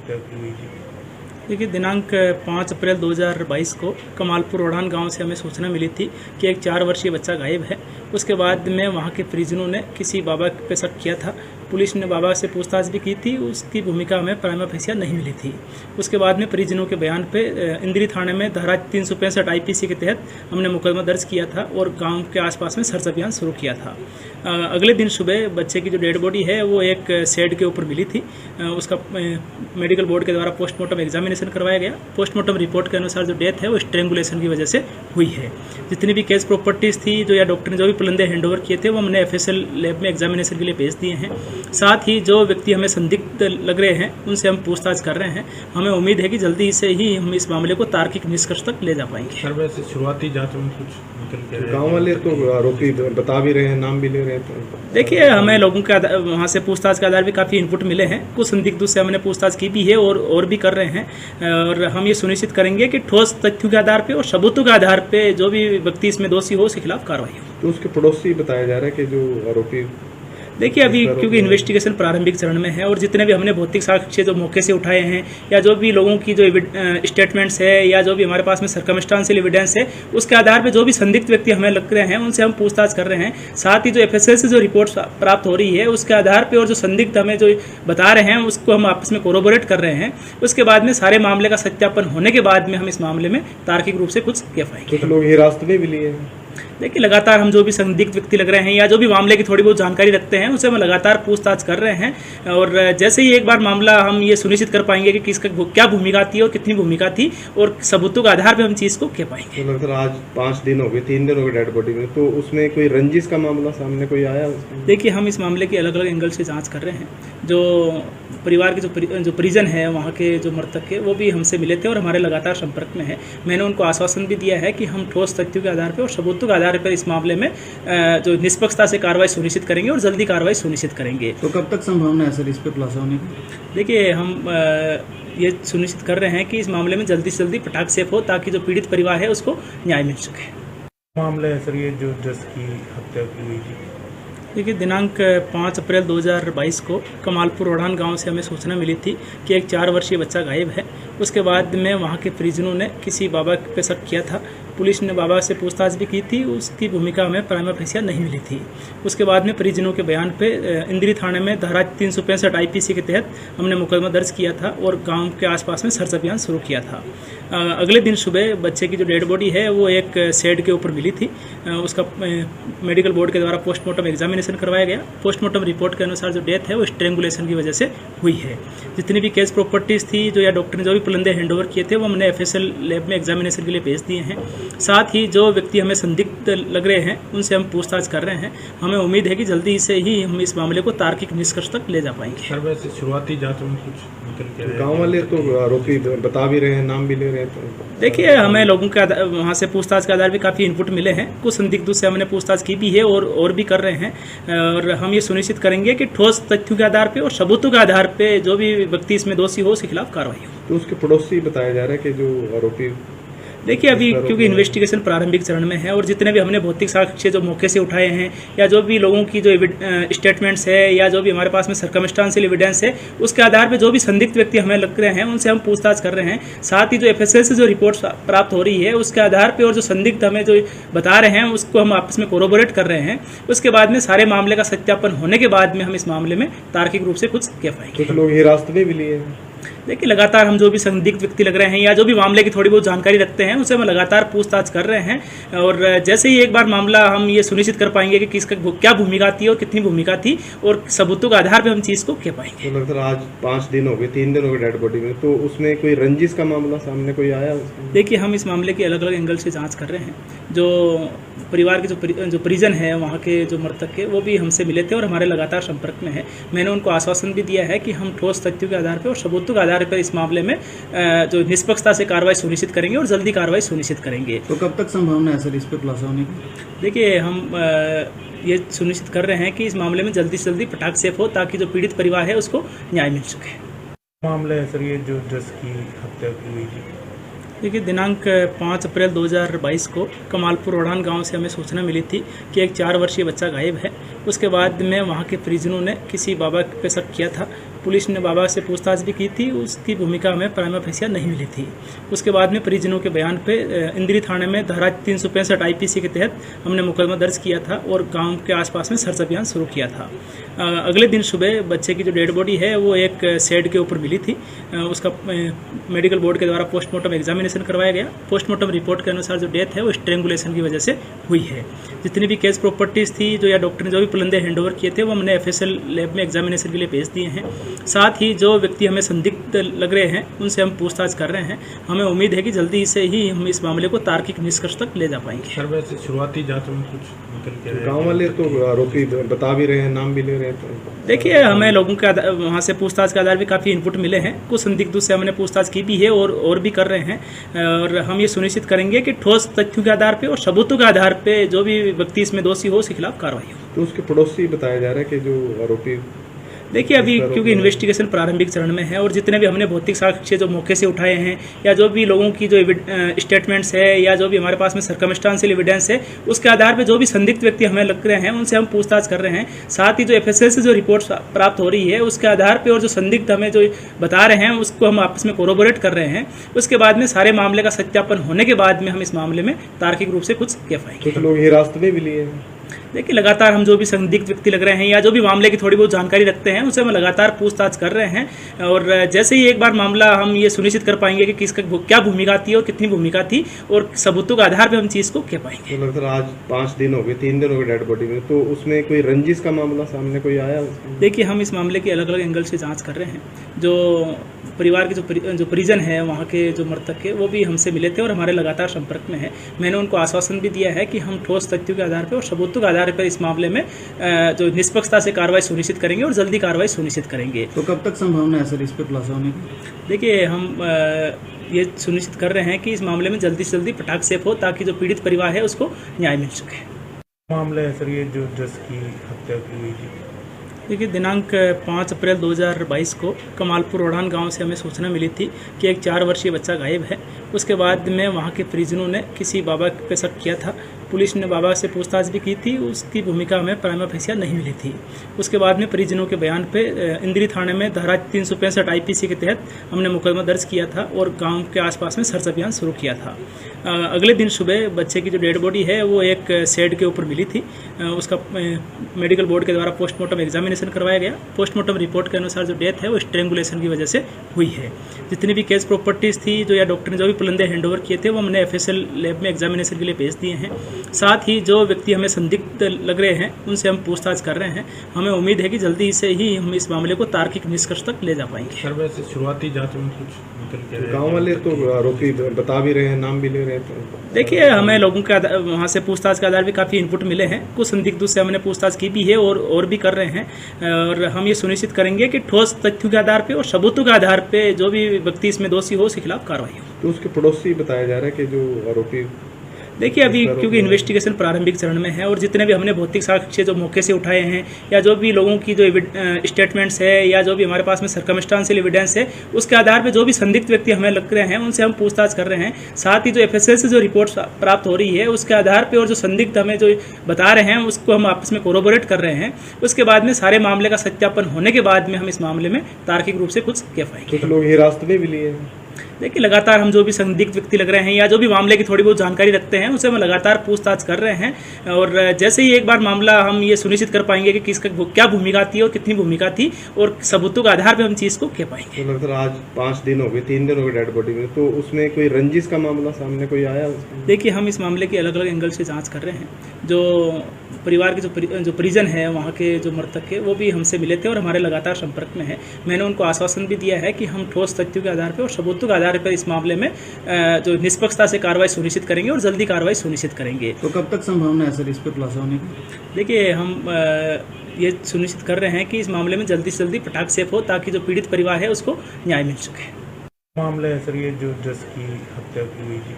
हत्या की हुई थी? देखिए, दिनांक 5 अप्रैल 2022 को कमालपुर ओढ़ान गांव से हमें सूचना मिली थी कि एक 4 वर्षीय बच्चा गायब है। उसके बाद में वहां के परिजनों ने किसी बाबा पे शक किया था। पुलिस ने बाबा से पूछताछ भी की थी, उसकी भूमिका हमें प्राइमा फेसिया नहीं मिली थी। उसके बाद में परिजनों के बयान पे इंदिरी थाने में धारा 365 आईपीसी के तहत हमने मुकदमा दर्ज किया था और गाँव के आसपास में सर्च अभियान शुरू किया था। अगले दिन सुबह बच्चे की जो डेड बॉडी है वो एक शेड के ऊपर मिली थी। उसका मेडिकल बोर्ड के द्वारा पोस्टमार्टम एग्जामिनेशन करवाया गया। पोस्टमार्टम रिपोर्ट के अनुसार जो डेथ है वो स्ट्रेंगुलेशन की वजह से हुई है। जितनी भी केस प्रॉपर्टीज थी जो या डॉक्टर ने जो भी पुलंदे हैंडओवर किए थे वो हमने एफएसएल लैब में एग्जामिनेशन के लिए भेज दिए हैं। साथ ही जो व्यक्ति हमें संदिग्ध लग रहे हैं उनसे हम पूछताछ कर रहे हैं। हमें उम्मीद है कि जल्दी से ही हम इस मामले को तार्किक निष्कर्ष तक ले जा पाएंगे। सर, वैसे शुरुआती जांच में कुछ निकल के आया? गाँव वाले तो आरोपी बता भी रहे हैं, नाम भी ले रहे हैं। तो देखिए, हमें लोगों के वहाँ से पूछताछ के आधार पे काफ़ी इनपुट मिले हैं। कुछ संदिग्धों से हमने पूछताछ की भी है और भी कर रहे हैं। और हम ये सुनिश्चित करेंगे कि ठोस तथ्यों के आधार पे और सबूतों के आधार पे जो भी व्यक्ति इसमें दोषी हो उसके खिलाफ कार्रवाई हो। तो उसके पड़ोसी बताया जा रहा है कि जो आरोपी, देखिए, अभी क्योंकि इन्वेस्टिगेशन प्रारंभिक चरण में है और जितने भी हमने भौतिक साक्ष्य जो मौके से उठाए हैं या जो भी लोगों की जो स्टेटमेंट्स है या जो भी हमारे पास में सर्कमस्टांशियल एविडेंस है उसके आधार पे जो भी संदिग्ध व्यक्ति हमें लग रहे हैं उनसे हम पूछताछ कर रहे हैं। साथ ही जो एफएसएल से जो रिपोर्ट प्राप्त हो रही है उसके आधार पर और जो संदिग्ध हमें जो बता रहे हैं उसको हम आपस में कोरोबोरेट कर रहे हैं। उसके बाद में सारे मामले का सत्यापन होने के बाद में हम इस मामले में तार्किक रूप से कुछ कह पाएंगे। कुछ लोग हिरासत में भी लिए हैं। देखिए, लगातार हम जो भी संदिग्ध व्यक्ति लग रहे हैं या जो भी मामले की थोड़ी बहुत जानकारी रखते हैं उनसे हम लगातार पूछताछ कर रहे हैं। और जैसे ही एक बार मामला हम ये सुनिश्चित कर पाएंगे कि किसका क्या भूमिका थी और कितनी भूमिका थी और सबूतों के आधार पर हम चीज़ को कह पाएंगे। तो सर, आज 5 दिन हो गए, 3 दिन हो गए डेड बॉडी में, तो उसमें कोई रंजिश का मामला सामने कोई आया? देखिए, हम इस मामले की अलग अलग एंगल से जाँच कर रहे हैं। जो परिवार के जो परिजन है वहाँ के जो मृतक के वो भी हमसे मिले थे और हमारे लगातार संपर्क में है। मैंने उनको आश्वासन भी दिया है कि हम ठोस तथ्यों के आधार पर और सबूतों के आधार पर इस मामले में जो निष्पक्षता से कार्रवाई सुनिश्चित करेंगे और जल्दी कार्रवाई सुनिश्चित करेंगे। तो कब तक संभावना है सर इस पर खुलासा होने की? देखिए, हम ये सुनिश्चित कर रहे हैं कि इस मामले में जल्दी से जल्दी फटाक सेफ हो ताकि जो पीड़ित परिवार है उसको न्याय मिल सके। मामला है सर ये जो जस की हत्या की हुई थी? देखिए, दिनांक 5 अप्रैल 2022 को कमालपुर ओढ़ान गांव से हमें सूचना मिली थी कि एक 4 वर्षीय बच्चा गायब है। उसके बाद में वहां के परिजनों ने किसी बाबा पे शक किया था। पुलिस ने बाबा से पूछताछ भी की थी, उसकी भूमिका हमें प्राइमा फेसिया नहीं मिली थी। उसके बाद में परिजनों के बयान पे इंदिरी थाने में धारा 365 आईपीसी के तहत हमने मुकदमा दर्ज किया था और गाँव के आसपास में सर्च अभियान शुरू किया था। अगले दिन सुबह बच्चे की जो डेड बॉडी है वो एक शेड के ऊपर मिली थी। उसका मेडिकल बोर्ड के द्वारा पोस्टमार्टम एग्जामिनेशन करवाया गया। पोस्टमार्टम रिपोर्ट के अनुसार जो डेथ है वो स्ट्रेंगुलेशन की वजह से हुई है। जितनी भी केस प्रॉपर्टीज थी जो या डॉक्टर ने जो भी पुलंदे हैंडओवर किए थे वो हमने एफएसएल लैब में एग्जामिनेशन के लिए भेज दिए हैं। साथ ही जो व्यक्ति हमें संदिग्ध लग रहे हैं उनसे हम पूछताछ कर रहे हैं। हमें उम्मीद है कि जल्दी से ही हम इस मामले को तार्किक निष्कर्ष तक ले जा पाएंगे। सर, वैसे शुरुआती जांच में कुछ निकल के आया? गाँव वाले तो आरोपी बता भी रहे हैं, नाम भी ले रहे हैं। तो देखिए, हमें लोगों के वहाँ से पूछताछ के आधार पे काफ़ी इनपुट मिले हैं। कुछ संदिग्धों से हमने पूछताछ की भी है और भी कर रहे हैं। और हम ये सुनिश्चित करेंगे कि ठोस तथ्यों के आधार पे और सबूतों के आधार पे जो भी व्यक्ति इसमें दोषी हो उसके खिलाफ कार्रवाई हो। तो उसके पड़ोसी बताया जा रहा है कि जो आरोपी, देखिए, अभी क्योंकि इन्वेस्टिगेशन प्रारंभिक चरण में है और जितने भी हमने भौतिक साक्ष्य जो मौके से उठाए हैं या जो भी लोगों की जो स्टेटमेंट्स है या जो भी हमारे पास में सर्कमस्टांशियल एविडेंस है उसके आधार पर जो भी संदिग्ध व्यक्ति हमें लग रहे हैं उनसे हम पूछताछ कर रहे हैं। साथ ही जो एफएसएल से जो रिपोर्ट प्राप्त हो रही है उसके आधार पर और जो संदिग्ध हमें जो बता रहे हैं उसको हम आपस में कोरोबोरेट कर रहे हैं। उसके बाद में सारे मामले का सत्यापन होने के बाद में हम इस मामले में तार्किक रूप से कुछ कह पाएंगे। कुछ लोग हिरासत में भी लिए हैं। देखिए, लगातार हम जो भी संदिग्ध व्यक्ति लग रहे हैं या जो भी मामले की थोड़ी बहुत जानकारी रखते हैं उनसे हम लगातार पूछताछ कर रहे हैं। और जैसे ही एक बार मामला हम ये सुनिश्चित कर पाएंगे कि किसका क्या भूमिका थी और कितनी भूमिका थी और सबूतों के आधार पर हम चीज़ को कह पाएंगे। तो सर, आज 5 दिन हो गए, 3 दिन हो गए डेड बॉडी में, तो उसमें कोई रंजिश का मामला सामने कोई आया? देखिए, हम इस मामले की अलग अलग एंगल से जाँच कर रहे हैं। जो परिवार के जो परिजन है वहाँ के जो मृतक के वो भी हमसे मिले थे और हमारे लगातार संपर्क में है। मैंने उनको आश्वासन भी दिया है कि हम ठोस तथ्यों के आधार पर और सबूतों के आधार पर इस मामले में जो निष्पक्षता से कार्रवाई सुनिश्चित करेंगे और जल्दी कार्रवाई सुनिश्चित करेंगे। तो कब तक संभावना है सर इस पर खुलासा होने की? देखिए, हम ये सुनिश्चित कर रहे हैं कि इस मामले में जल्दी से जल्दी फटाक सेफ हो ताकि जो पीड़ित परिवार है उसको न्याय मिल सके। मामला है सर ये जो जस की हत्या की हुई थी? देखिए, दिनांक 5 अप्रैल 2022 को कमालपुर ओढ़ान गांव से हमें सूचना मिली थी कि एक 4 वर्षीय बच्चा गायब है। उसके बाद में वहां के परिजनों ने किसी बाबा पे शक किया था। पुलिस ने बाबा से पूछताछ भी की थी, उसकी भूमिका हमें प्राइमा फेसिया नहीं मिली थी। उसके बाद में परिजनों के बयान पे इंदिरी थाने में धारा 365 आईपीसी के तहत हमने मुकदमा दर्ज किया था और गांव के आसपास में सर्च अभियान शुरू किया था। अगले दिन सुबह बच्चे की जो डेड बॉडी है वो एक शेड के ऊपर मिली थी। उसका मेडिकल बोर्ड के द्वारा पोस्टमार्टम एग्जामिनेशन करवाया गया। पोस्टमार्टम रिपोर्ट के अनुसार जो डेथ है वो स्ट्रेंगुलेशन की वजह से हुई है। जितनी भी केस प्रॉपर्टीज थी जो या डॉक्टर ने जो भी पुलंदे हैंडओवर किए थे वो हमने एफएसएल लैब में एग्जामिनेशन के लिए भेज दिए हैं। साथ ही जो व्यक्ति हमें संदिग्ध लग रहे हैं उनसे हम पूछताछ कर रहे हैं। हमें उम्मीद है कि जल्दी से ही हम इस मामले को तार्किक निष्कर्ष तक ले जा पाएंगे। सर वैसे शुरुआती जांच में कुछ निकल के आया? गाँव वाले तो आरोपी बता भी रहे हैं, नाम भी ले रहे हैं। तो देखिए, हमें लोगों के वहाँ से पूछताछ के आधार पे काफ़ी इनपुट मिले हैं। कुछ संदिग्धों से हमने पूछताछ की भी है और भी कर रहे हैं। और हम ये सुनिश्चित करेंगे कि ठोस तथ्यों के आधार पे और सबूतों के आधार पे जो भी व्यक्ति इसमें दोषी हो उसके खिलाफ कार्रवाई हो। तो उसके पड़ोसी बताया जा रहा है कि जो आरोपी, देखिए, अभी क्योंकि इन्वेस्टिगेशन प्रारंभिक चरण में है और जितने भी हमने भौतिक साक्ष्य जो मौके से उठाए हैं या जो भी लोगों की जो स्टेटमेंट्स है या जो भी हमारे पास में सर्कमस्टांशियल एविडेंस है उसके आधार पे जो भी संदिग्ध व्यक्ति हमें लग रहे हैं उनसे हम पूछताछ कर रहे हैं। साथ ही जो एफएसएल से जो रिपोर्ट प्राप्त हो रही है उसके आधार पे और जो संदिग्ध हमें जो बता रहे हैं उसको हम आपस में कोरोबोरेट कर रहे हैं। उसके बाद में सारे मामले का सत्यापन होने के बाद में हम इस मामले में तार्किक रूप से कुछ कह पाएंगे। कुछ लोग हिरासत में भी लिए हैं। देखिए, लगातार हम जो भी संदिग्ध व्यक्ति लग रहे हैं या जो भी मामले की थोड़ी बहुत जानकारी रखते हैं उसे हम लगातार पूछताछ कर रहे हैं। और जैसे ही एक बार मामला हम ये सुनिश्चित कर पाएंगे कि किसका क्या भूमिका थी और कितनी भूमिका थी और सबूतों के आधार पर हम चीज़ को कह पाएंगे। तो लगता है आज 5 दिन हो गए, 3 दिन हो गए डेड बॉडी में, तो उसमें कोई रंजिश का मामला सामने कोई आया? देखिए, हम इस मामले की अलग अलग एंगल से जांच कर रहे हैं। जो परिवार के जो परिजन है वहाँ के जो मृतक के वो भी हमसे मिले थे और हमारे लगातार संपर्क में है। मैंने उनको आश्वासन भी दिया है कि हम ठोस तथ्यों के आधार पर और सबूतों के आधार पर इस मामले में जो निष्पक्षता से कार्रवाई सुनिश्चित करेंगे और जल्दी कार्रवाई सुनिश्चित करेंगे। तो कब तक संभावना है सर इस पर खुलासा होने की? देखिए, हम ये सुनिश्चित कर रहे हैं कि इस मामले में जल्दी से जल्दी पटाक्षेप हो ताकि जो पीड़ित परिवार है उसको न्याय मिल सके। मामला है सर ये जो जस की हत्या की हुई थी? देखिए, दिनांक 5 अप्रैल 2022 को कमालपुर ओढ़ान गांव से हमें सूचना मिली थी कि एक 4 वर्षीय बच्चा गायब है। उसके बाद में वहां के परिजनों ने किसी बाबा पे शक किया था। पुलिस ने बाबा से पूछताछ भी की थी, उसकी भूमिका हमें प्राइमा फेसिया नहीं मिली थी। उसके बाद में परिजनों के बयान पे इंदिरी थाने में धारा 365 आईपीसी के तहत हमने मुकदमा दर्ज किया था और गांव के आसपास में सर्च अभियान शुरू किया था। अगले दिन सुबह बच्चे की जो डेड बॉडी है वो एक शेड के ऊपर मिली थी। उसका मेडिकल बोर्ड के द्वारा पोस्टमार्टम एग्जामिनेशन करवाया गया। पोस्टमार्टम रिपोर्ट के अनुसार जो डेथ है वो स्ट्रेंगुलेशन की वजह से हुई है। जितनी भी केस प्रॉपर्टीज थी जो या डॉक्टर ने जो भी पुलंदे हैंडओवर किए थे वो हमने एफएसएल लैब में एग्जामिनेशन के लिए भेज दिए हैं। साथ ही जो व्यक्ति हमें संदिग्ध लग रहे हैं उनसे हम पूछताछ कर रहे हैं। हमें उम्मीद है कि जल्दी से ही हम इस मामले को तार्किक निष्कर्ष तक ले जा पाएंगे। सर वैसे शुरुआती जांच में कुछ निकल के आया? गाँव वाले तो आरोपी बता भी रहे हैं, नाम भी ले रहे हैं। तो देखिए, हमें लोगों के वहाँ से पूछताछ के आधार पे काफ़ी इनपुट मिले हैं। कुछ संदिग्धों से हमने पूछताछ की भी है और भी कर रहे हैं। और हम ये सुनिश्चित करेंगे कि ठोस तथ्यों के आधार पे और सबूतों के आधार पे जो भी व्यक्ति इसमें दोषी हो उसके खिलाफ कार्रवाई हो। तो उसके पड़ोसी बताया जा रहा है कि जो आरोपी, देखिए, अभी क्योंकि इन्वेस्टिगेशन प्रारंभिक चरण में है और जितने भी हमने भौतिक साक्ष्य जो मौके से उठाए हैं या जो भी लोगों की जो स्टेटमेंट्स है या जो भी हमारे पास में सर्कमस्टांशियल एविडेंस है उसके आधार पे जो भी संदिग्ध व्यक्ति हमें लग रहे हैं उनसे हम पूछताछ कर रहे हैं। साथ ही जो एफएसएल से जो रिपोर्ट प्राप्त हो रही है उसके आधार पर और जो संदिग्ध हमें जो बता रहे हैं उसको हम आपस में कोरोबोरेट कर रहे हैं। उसके बाद में सारे मामले का सत्यापन होने के बाद में हम इस मामले में तार्किक रूप से कुछ कह पाएंगे। कुछ लोग हिरासत में भी लिए हैं। देखिए, लगातार हम जो भी संदिग्ध व्यक्ति लग रहे हैं या जो भी मामले की थोड़ी बहुत जानकारी रखते हैं उसे हम लगातार पूछताछ कर रहे हैं। और जैसे ही एक बार मामला हम ये सुनिश्चित कर पाएंगे कि किसका क्या भूमिका थी और कितनी भूमिका थी और सबूतों के आधार पर हम चीज़ को कह पाएंगे। तो लगता है आज 5 दिन हो गए, 3 दिन हो गए डेड बॉडी में, तो उसमें कोई रंजिश का मामला सामने कोई आया? देखिए, हम इस मामले की अलग अलग एंगल से जाँच कर रहे हैं। जो परिवार के जो परिजन है वहाँ के जो मृतक के वो भी हमसे मिले थे और हमारे लगातार संपर्क में है। मैंने उनको आश्वासन भी दिया है कि हम ठोस तथ्यों के आधार पर और सबूतों के आधार पर इस मामले में जो निष्पक्षता से कार्रवाई सुनिश्चित करेंगे और जल्दी कार्रवाई सुनिश्चित करेंगे। तो कब तक संभावना है सर इस पर खुलासा होने की? देखिए, हम ये सुनिश्चित कर रहे हैं कि इस मामले में जल्दी से जल्दी पटाक्षेप हो ताकि जो पीड़ित परिवार है उसको न्याय मिल सके। मामला है सर ये जो जस की हत्या की हुई थी?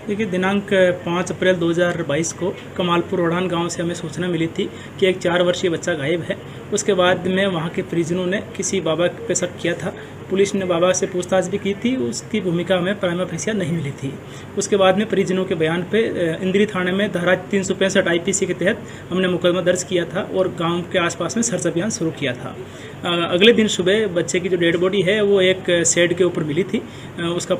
देखिए, दिनांक 5 अप्रैल 2022 को कमालपुर ओढ़ान गांव से हमें सूचना मिली थी कि एक 4 वर्षीय बच्चा गायब है। उसके बाद में वहां के परिजनों ने किसी बाबा पे शक किया था। पुलिस ने बाबा से पूछताछ भी की थी, उसकी भूमिका हमें प्राइमा फेसिया नहीं मिली थी। उसके बाद में परिजनों के बयान पे इंद्री थाने में धारा 365 IPC के तहत हमने मुकदमा दर्ज किया था और गांव के आसपास में सर्च अभियान शुरू किया था। अगले दिन सुबह बच्चे की जो डेड बॉडी है वो एक शेड के ऊपर मिली थी। उसका